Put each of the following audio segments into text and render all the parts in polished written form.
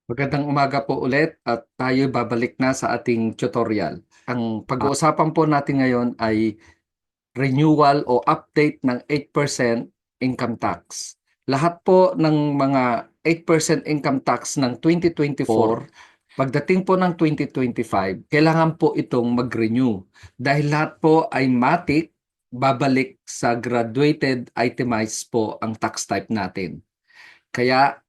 Magandang umaga po ulit at tayo babalik na sa ating tutorial. Ang pag-uusapan po natin ngayon ay renewal o update ng 8% income tax. Lahat po ng mga 8% income tax ng 2024, pagdating po ng 2025, kailangan po itong mag-renew. Dahil lahat po ay matik, babalik sa graduated itemized po ang tax type natin. Kaya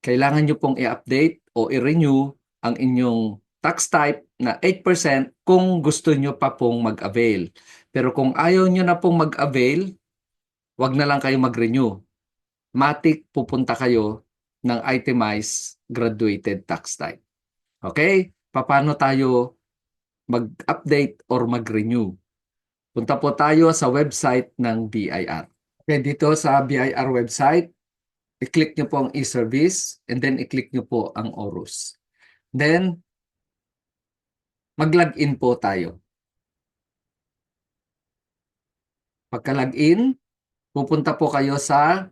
kailangan nyo pong i-update o i-renew ang inyong tax type na 8% kung gusto nyo pa pong mag-avail. Pero kung ayaw nyo na pong mag-avail, wag na lang kayo mag-renew. Matik pupunta kayo ng itemized graduated tax type. Okay? Paano tayo mag-update or mag-renew? Punta po tayo sa website ng BIR. Okay, dito sa BIR website, i-click nyo po ang e-service and then i-click nyo po ang ORUS. Then, mag-login po tayo. Pagka-login, pupunta po kayo sa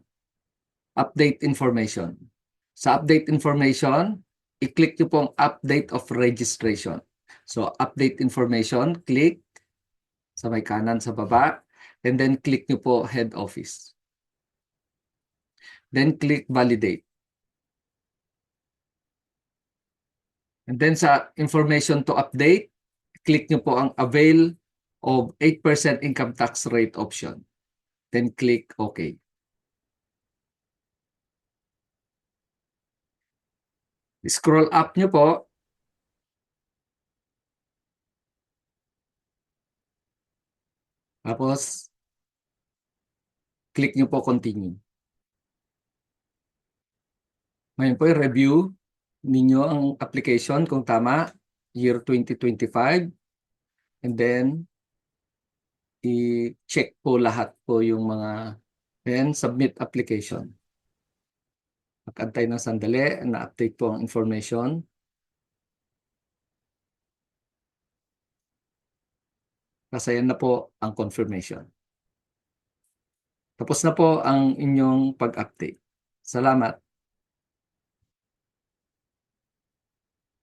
update information. Sa update information, i-click nyo po ang update of registration. So, update information, click sa may kanan sa baba, and then click nyo po head office. Then, click validate. And then sa information to update, click nyo po ang avail of 8% income tax rate option. Then click OK. Scroll up nyo po. Tapos, click nyo po continue. Ngayon po, i-review ninyo ang application kung tama, year 2025. And then, i-check po lahat po yung mga, then submit application. Mag-antay ng sandali, na-update po ang information. Kasi yan na po ang confirmation. Tapos na po ang inyong pag-update. Salamat.